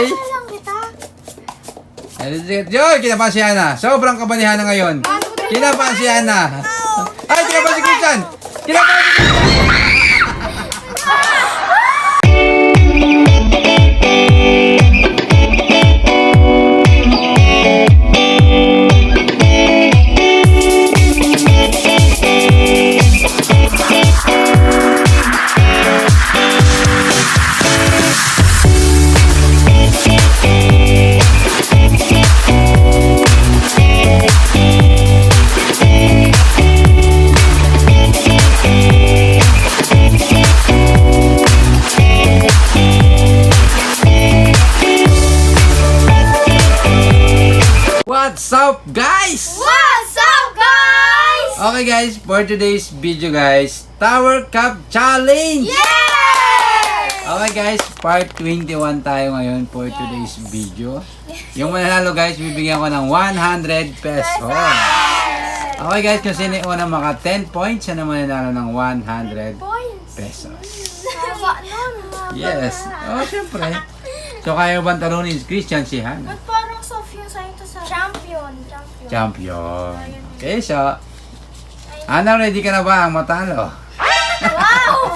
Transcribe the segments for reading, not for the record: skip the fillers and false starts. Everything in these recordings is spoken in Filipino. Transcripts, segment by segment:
Okay? lang kita. Yo, kinabahan si Ana. Sobrang kabanihan na ngayon. Kinabahan si Ana. Ay, kinabahan si Christian. Kinabahan si Christian. What's up, guys? What's up, guys? Okay, guys, for today's video, guys, Tower Cup Challenge! Yay! Okay, guys, part 21 tayo ngayon for today's video. Yung mananalo, guys, bibigyan ko ng 100 pesos. Okay, guys, kung sino yung unang maka 10 points, siya naman nanalo ng 100 Points. pesos. Haba nun. Yes. Oh, syempre. So, kaya bang talunin si Christian si Hannah? Ba't parang soft yung sa'yo to sa... Champion. Champion. Okay, so, Hannah, ready ka na ba ang matalo? Wow!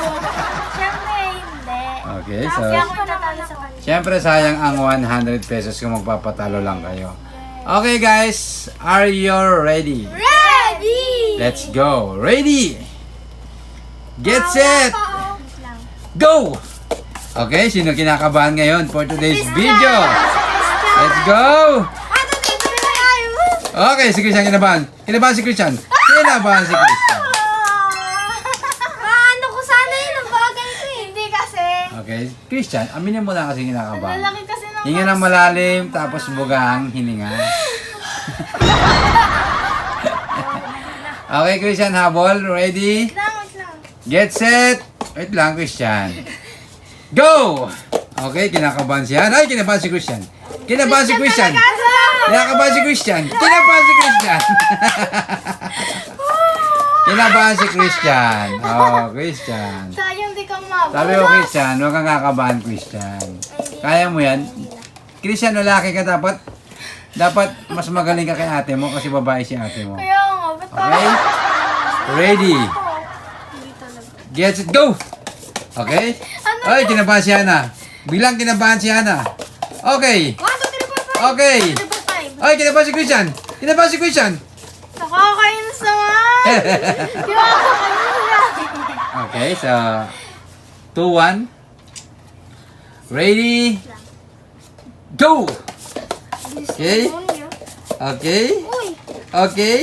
Siyempre, hindi. Okay, so, Kasi ako natalo sa kanya. syempre sayang ang 100 pesos kung magpapatalo lang kayo. Okay, guys, are you ready? Ready! Let's go. Ready? Get set. Go! Okay, sino kinakabahan ngayon for today's video? Let's go! Okay, si Christian kinabahan. Kinabahan si Christian. Kinabahan si Christian. Ano ko sana yun ang bagay ko eh. Hindi kasi. Okay, Christian, aminin mo na kasi kinakabahan. Lalaki kasi ng... Hinga ng malalim, tapos bugang hininga. Okay, Christian, habol. Ready? Wait lang. Get set. Wait lang, Christian. Go! Okay, kinakabahan siya. Ay, kinabahan si Christian. Kinabahan si Christian. Kinakabahan si Christian. Kinabahan si Christian. Kinabahan si Christian. Oh, Christian. Sayang di ka mabala. Sabi ko, Christian, huwag kang kakabahan, Christian. Kaya mo yan. Christian, lalaki ka dapat. Dapat mas magaling ka kay ate mo kasi babae si ate mo. Kaya nga, ba't Okay? Ready? Hindi talaga. Get set, go! Okay? Ay, kinabahan si Hannah. Bilang kinabahan si Hannah. Okay. 1, 2, 3, 4, 5. Okay. 3, 4, 5. Ay, kinabahan si Christian. Kinabahan si Christian. Nakakainis naman. Nakakainis naman. Okay, so 2, 1. Ready? Go! Okay. Okay. Uy. Okay.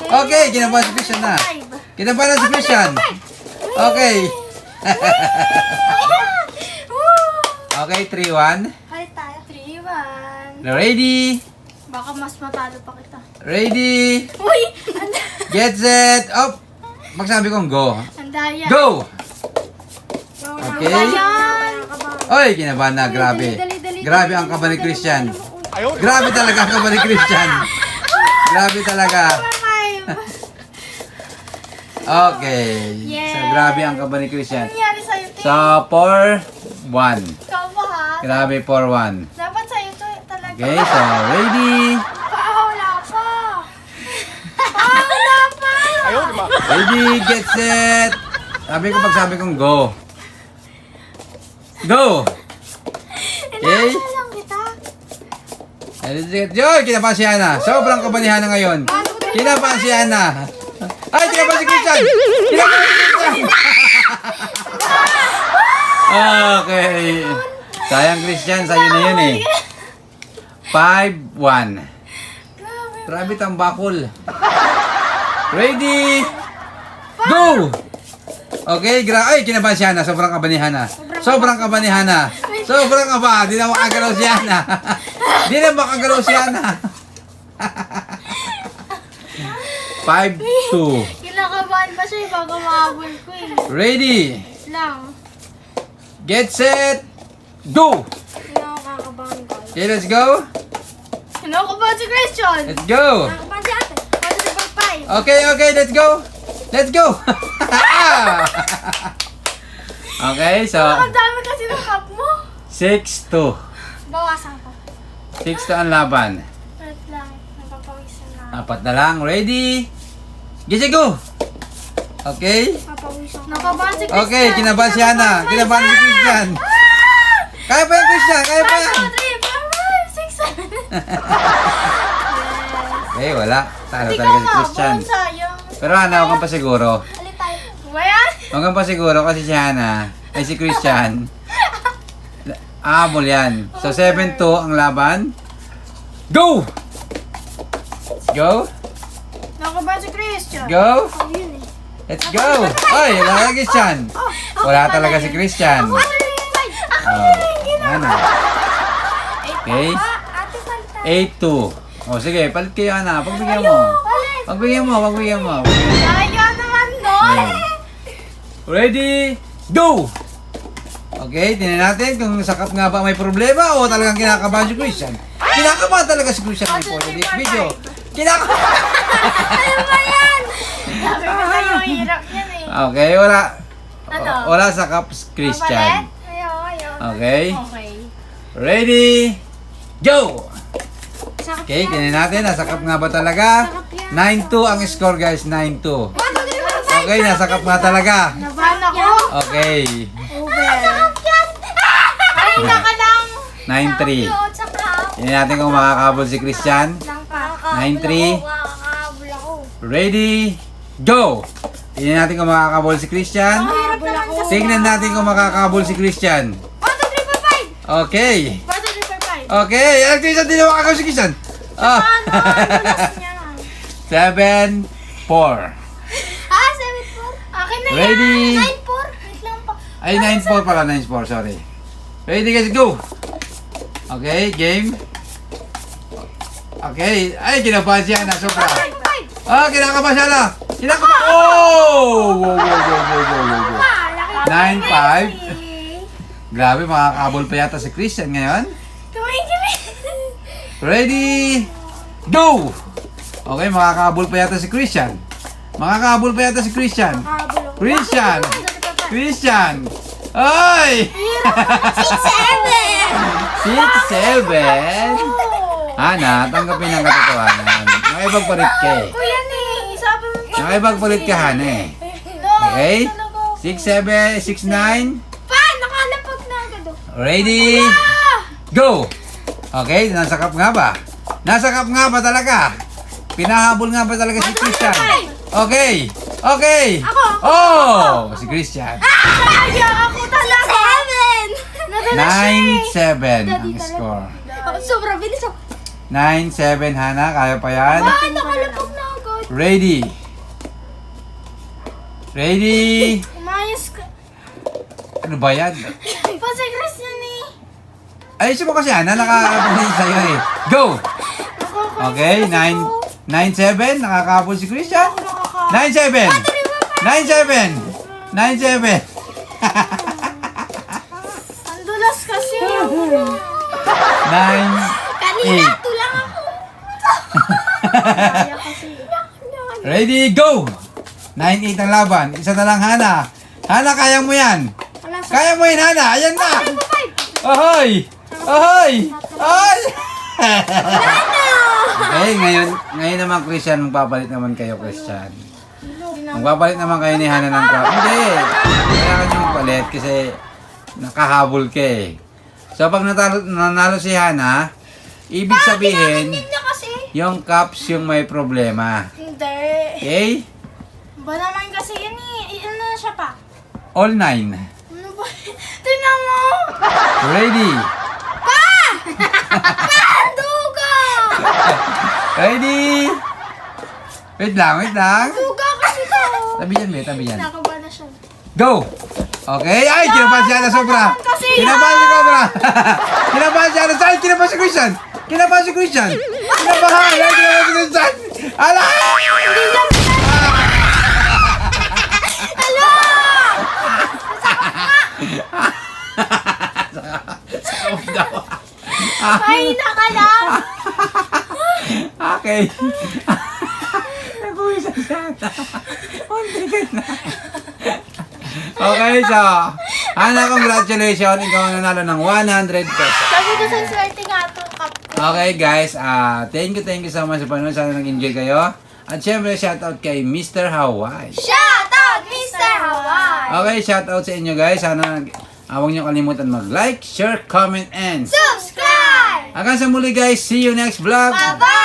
Okay, kinabahan si Christian na. Kinabahan si Christian. Okay. Okay, 3, 1. Halit tayo. 3, 1. Ready? Baka mas matalo pa kita. Ready? Uy! Get set. Up. Magsabi kong go. Andaya. Go! Okay. Ayan. Oy, kinabahan na. Grabe. Grabe ang kaba ni Christian. Grabe talaga ang kaba ni Christian. Grabe talaga. Okay. So, grabe ang kaba ni Christian. Ano nangyari sa'yo, Tim? So, 4, 1. Ikaw ba, ha? Grabe, 4, 1. Dapat sa'yo to talaga. Okay, so, ready? Wala pa. Wala pa. Ready, get set. Sabi kong go. Go! Okay? Inaasa lang kita. Yo, kinabahan si Hannah. Sobrang kabanihan na ngayon. Kinabahan si Hannah. Ay, kinabahan si Christian. Kinabahan si Christian. Okay. Sayang Christian, sa'yo na yun eh. 5, 1. Grabe tambakol. Ready? Go! Okay, ay, kinabahan si Hannah. Sobrang kaba ni Hannah. Sobrang kaba ni Hannah. Sobrang kaba. Di na makagalaw si Hannah. Di na makagalaw si Hannah. 5, 2. Kinakabahan pa siya bago mahabol ko eh. Ready? Lang. Get set. Go! Kinakabahan ko. Okay, let's go. Kinakabahan si Christian. Let's go. Kinakabahan si ate. 1, 2, 3, 4, 5. Okay, okay, let's go. Let's go. Okay, so Ang dami kasi ng cup mo. 6-2. Bawasan ko. 6 to ang laban. Wait lang. Napapawisan na. 4 na lang. Ready? Gise go! Okay? Napapawisan ko. Nakabahan si Christian. Okay, kinabahan si Hana. Kinabahan si Christian. Kaya pa yan, Christian. Kaya pa yan. 1, 2, 3, 4, 5, 6, 7. Okay, wala. Talo talaga si Christian. Sayang. Pero Hana, huwag kang pa siguro. Alit tayo. Bayan? Huwag kang pa siguro kasi si Hana ay si Christian. Aabol yan. So, 7-2 ang laban. Go! Let's go. Nakabahan si Christian. Go. Oh, yun eh. Let's go. Ay, wala ka Christian. Wala talaga si Christian. Ako na yung fight. Ako Oh, na yung ginawa. Hana. Okay. Ate Santa. 8-2. O, sige, palit kayo, Hana. Pagbigyan mo. Ulit. Pagbigyan mo, pagbigyan mo. Ayaw naman doon. Okay. Ready? Go! Okay, tingnan natin kung sakap nga ba may problema o talagang kinakabahan si Christian. Kinakabahan talaga si Christian ng for this video. Kinakabahan. Ano ba yan? Sabi ko sa'yo, hirap yan eh. Okay, wala. Ano? Wala sakap si Christian. Ayaw. Okay. Okay. Ready? Go! Sakap Okay, yan. tingnan natin. Nasakap nga ba talaga? 9-2 ang score guys, 9-2. Okay, nasakap nga talaga. Nabahan ako. Okay. Over. Sakap yan. Ay, naka lang. 9-3. Sakap. Tingnan natin kung makakabol si Christian. 9-3. Makakabul ako. Ready? Go! Tingnan natin kung makakabol si Christian. Mahirap naman kasi. Tingnan natin kung makakabol si Christian. 1, 2, 3, 4, 5. Okay. 1, 2, 3, 4, 5. Okay. Ang Christian, di na makakabol si Christian. Ah. Ano? Last niya. 7-4. 7-4. Akin na Ready? yan. 9-4. Wait lang pa. Ay, 9-4 pala. 9-4, sorry. Ready guys, go! Okay, game. Okay. Ay, kinabahan siya na sobra. 5. Ah, kinakabahan siya na. Kinakabahan. Oh! Wow, wow, wow, wow, wow, wow. 9-5. Grabe, makakabol pa yata si Christian ngayon. Tumigilig. Ready? Go! Okay, makakabol pa yata si Christian. Makakabol pa yata si Christian. Christian! Christian! Ay! 6-7! Hana, tanggapin ang katotohanan. Nakipagpalit ka eh. Kuya ni, sabi mo. Nakipagpalit ka, Hana eh. Okay? 6-7, 6-9. Pa, nakalapag na agad. Ready? Go! Okay, nasakap nga ba? Nasakap nga ba talaga? Pinahabol nga ba talaga si Christian? Okay! Okay! Ako! Oh! Si Christian. Kaya ako talaga. 7! 9-7 ang score. Sobrang bilis ako. 9-7, Hana. Kaya pa yan? Ay, nakalapag na agad. Ready? Ready? Umayos ka. Ano ba yan? Pa si Christian eh. Ayusin mo kasi, Hana. Nakakabili sa'yo eh. Go! Okay, 9-7. Nakakabol si Christian. 9-7. 9-7. 9-7. Ang dulas kasi. 9-8. Kanina, tulang ako. Kaya kasi. Ready, go! 9-8 ang laban. Isa na lang, Hana. Hana, kaya mo yan. Kaya mo yan, Hana. Ayan na. Ahoy! Ahoy! Ahoy! Okay, ngayon naman, Christian, magpapalit naman kayo, Christian. Magpapalit naman kayo ni Hana ng crop. Hindi. Kailangan nyo magpalit kasi nakahabol ka eh. So, pag nanalo si Hana, ibig sabihin, Niya kasi. yung cups yung may problema. Hindi. Okay? Ba naman kasi yan eh. Ano na siya pa? All 9. Ano ba? Tingnan mo! Ready? Duga! Ready? Wait lang, wait lang. Duga kasi to. Tabi yan, be, tabi yan. Nakaba na siya. Go! Okay, ay, kinabahan siya na sobra. Kasi Kinabahan si Cobra. Kinabahan siya na saan? Kinabahan si Christian. Kinabahan si Christian. Kinabahan. Ay, kinabahan si Christian. Ala! Sakop daw. Ay, naka lang. Okay. Nag-uwi siya. Unti ka na. Okay, so. Ana, congratulations. Ikaw ang nanalo ng 100 pesos. Sabi ko sa swerte nga itong cup ko. Okay guys, thank you so much sa panonood. Sana nag-enjoy kayo. At syempre, shoutout kay Mr. Hawaii. Shout out, Mr. Hawaii! Okay, shoutout sa inyo guys. Sana huwag niyo kalimutan mag-like, share, comment, and Subscribe! hanggang sa muli guys. See you next vlog. Bye-bye!